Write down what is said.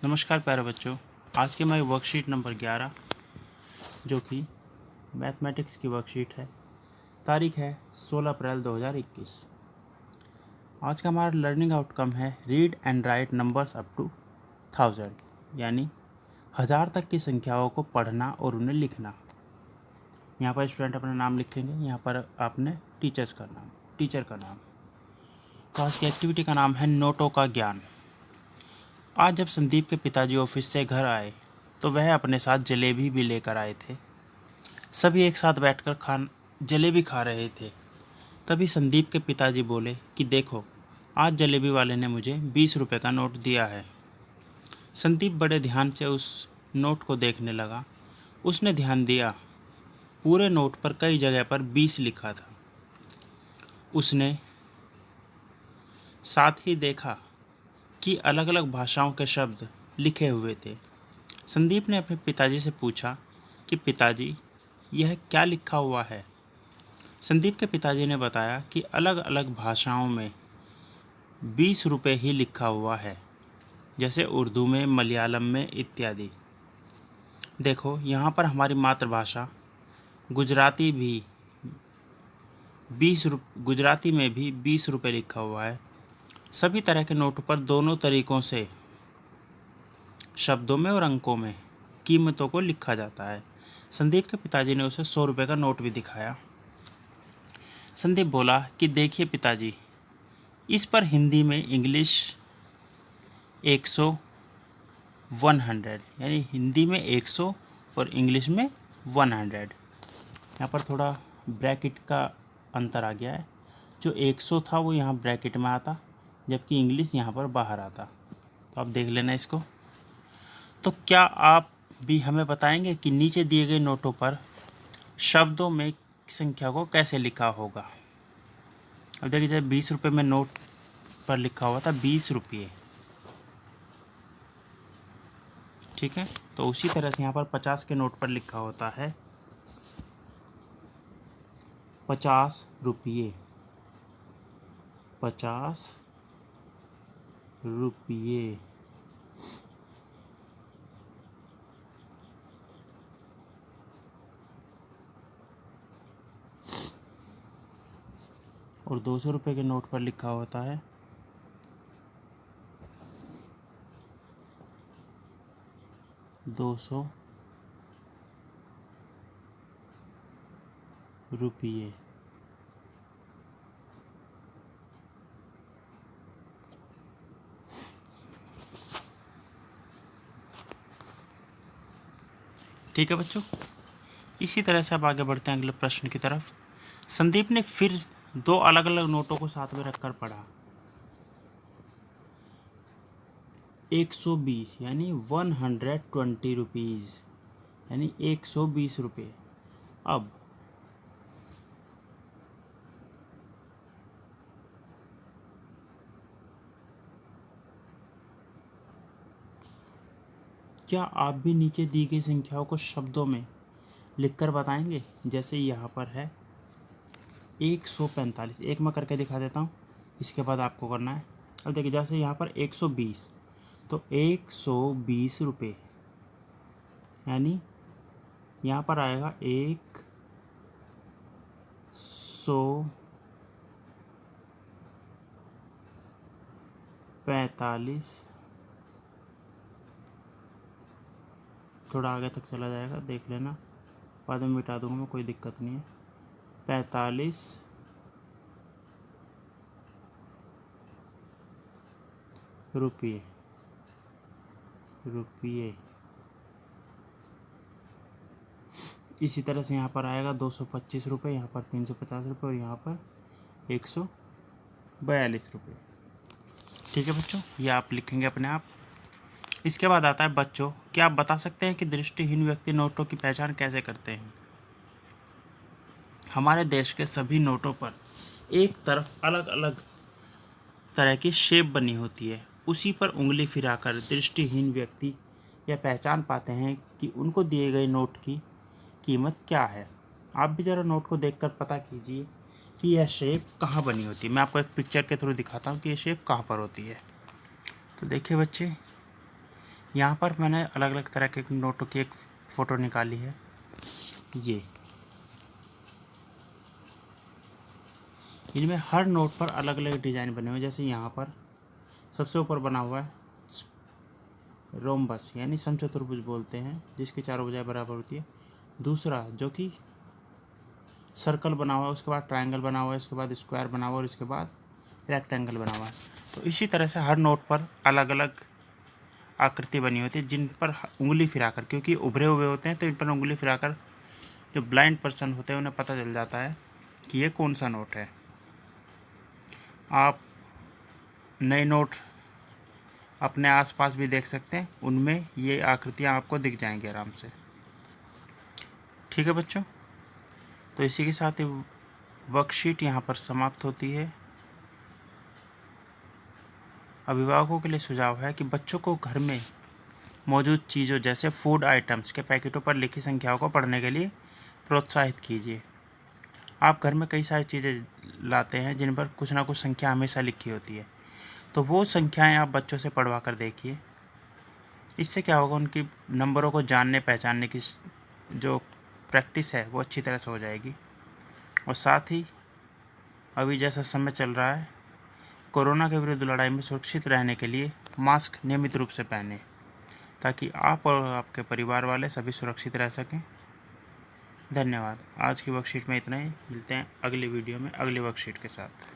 नमस्कार प्यारे बच्चों। आज की हमारी वर्कशीट नंबर 11 जो कि मैथमेटिक्स की वर्कशीट है। तारीख है 16 अप्रैल 2021। आज का हमारा लर्निंग आउटकम है read and write numbers up to 1000, यानी 1000 तक की संख्याओं को पढ़ना और उन्हें लिखना। यहाँ पर स्टूडेंट अपना नाम लिखेंगे, यहाँ पर आपने टीचर का नाम। तो आज की एक्टिविटी का नाम है नोटों का ज्ञान। आज जब संदीप के पिताजी ऑफिस से घर आए तो वह अपने साथ जलेबी भी लेकर आए थे। सभी एक साथ बैठकर जलेबी खा रहे थे। तभी संदीप के पिताजी बोले कि देखो, आज जलेबी वाले ने मुझे 20 रुपये का नोट दिया है। संदीप बड़े ध्यान से उस नोट को देखने लगा। उसने ध्यान दिया, पूरे नोट पर कई जगह पर 20 लिखा था। उसने साथ ही देखा कि अलग अलग भाषाओं के शब्द लिखे हुए थे। संदीप ने अपने पिताजी से पूछा कि पिताजी, यह क्या लिखा हुआ है। संदीप के पिताजी ने बताया कि अलग अलग भाषाओं में 20 रुपये ही लिखा हुआ है, जैसे उर्दू में, मलयालम में इत्यादि। देखो, यहाँ पर हमारी मातृभाषा गुजराती में भी 20 रुपये लिखा हुआ है। सभी तरह के नोटों पर दोनों तरीकों से, शब्दों में और अंकों में, कीमतों को लिखा जाता है। संदीप के पिताजी ने उसे 100 रुपये का नोट भी दिखाया। संदीप बोला कि देखिए पिताजी, इस पर हिंदी में इंग्लिश 100 100, यानी हिंदी में 100 और इंग्लिश में 100। यहाँ पर थोड़ा ब्रैकेट का अंतर आ गया है। जो 100 था वो यहाँ ब्रैकेट में आता, जबकि इंग्लिश यहाँ पर बाहर आता। तो आप देख लेना इसको। तो क्या आप भी हमें बताएंगे कि नीचे दिए गए नोटों पर शब्दों में संख्या को कैसे लिखा होगा। अब देखिए, जब 20 रुपये में नोट पर लिखा हुआ था 20 रुपये, ठीक है। तो उसी तरह से यहाँ पर 50 के नोट पर लिखा होता है 50 रुपये, 50 रुपये। और 200 रुपये के नोट पर लिखा होता है 200 रुपये। ठीक है बच्चों, इसी तरह से अब आगे बढ़ते हैं अगले प्रश्न की तरफ। संदीप ने फिर दो अलग अलग नोटों को साथ में रखकर पढ़ा। 120 यानी 120 रुपीज़, यानी 120 रुपये। अब क्या आप भी नीचे दी गई संख्याओं को शब्दों में लिखकर बताएंगे। जैसे यहाँ पर है 145, एक मैं करके दिखा देता हूँ, इसके बाद आपको करना है। अब देखिए, जैसे यहाँ पर 120, तो 120 रुपये, यानी यहाँ पर आएगा 145। थोड़ा आगे तक चला जाएगा, देख लेना, बाद में मिटा दूंगा मैं, कोई दिक्कत नहीं है। 45 रुपये। इसी तरह से यहाँ पर आएगा 225 रुपये, यहाँ पर 350 रुपये और यहाँ पर 142 रुपये। ठीक है बच्चों, ये आप लिखेंगे अपने आप। इसके बाद आता है बच्चों, क्या आप बता सकते हैं कि दृष्टिहीन व्यक्ति नोटों की पहचान कैसे करते हैं। हमारे देश के सभी नोटों पर एक तरफ अलग अलग तरह की शेप बनी होती है। उसी पर उंगली फिराकर दृष्टिहीन व्यक्ति यह पहचान पाते हैं कि उनको दिए गए नोट की कीमत क्या है। आप भी ज़रा नोट को देखकर पता कीजिए कि यह शेप कहाँ बनी होती है। मैं आपको एक पिक्चर के थ्रू दिखाता हूँ कि यह शेप कहाँ पर होती है। तो देखिए बच्चे, यहाँ पर मैंने अलग अलग तरह के नोटों की एक फ़ोटो निकाली है। ये इनमें हर नोट पर अलग अलग डिज़ाइन बने हुए हैं। जैसे यहाँ पर सबसे ऊपर बना हुआ है रोम्बस यानी समचतुर्भुज बोलते हैं, जिसकी चारों भुजाएं बराबर होती है। दूसरा जो कि सर्कल बना हुआ है, उसके बाद ट्रायंगल बना हुआ है, उसके बाद स्क्वायर बना हुआ है और उसके बाद रेक्टेंगल बना हुआ है। तो इसी तरह से हर नोट पर अलग अलग आकृति बनी होती है, जिन पर उंगली फिराकर, क्योंकि उभरे हुए होते हैं तो इन पर उंगली फिराकर जो ब्लाइंड पर्सन होते हैं उन्हें पता चल जाता है कि ये कौन सा नोट है। आप नए नोट अपने आसपास भी देख सकते हैं, उनमें ये आकृतियाँ आपको दिख जाएंगी आराम से। ठीक है बच्चों, तो इसी के साथ ही वर्कशीट यहाँ पर समाप्त होती है। अभिभावकों के लिए सुझाव है कि बच्चों को घर में मौजूद चीज़ों जैसे फूड आइटम्स के पैकेटों पर लिखी संख्याओं को पढ़ने के लिए प्रोत्साहित कीजिए। आप घर में कई सारी चीज़ें लाते हैं जिन पर कुछ ना कुछ संख्या हमेशा लिखी होती है, तो वो संख्याएं आप बच्चों से पढ़वा कर देखिए। इससे क्या होगा, उनकी नंबरों को जानने पहचानने की जो प्रैक्टिस है वो अच्छी तरह से हो जाएगी। और साथ ही अभी जैसा समय चल रहा है, कोरोना के विरुद्ध लड़ाई में सुरक्षित रहने के लिए मास्क नियमित रूप से पहनें, ताकि आप और आपके परिवार वाले सभी सुरक्षित रह सकें। धन्यवाद। आज की वर्कशीट में इतना ही। मिलते हैं अगली वीडियो में अगली वर्कशीट के साथ।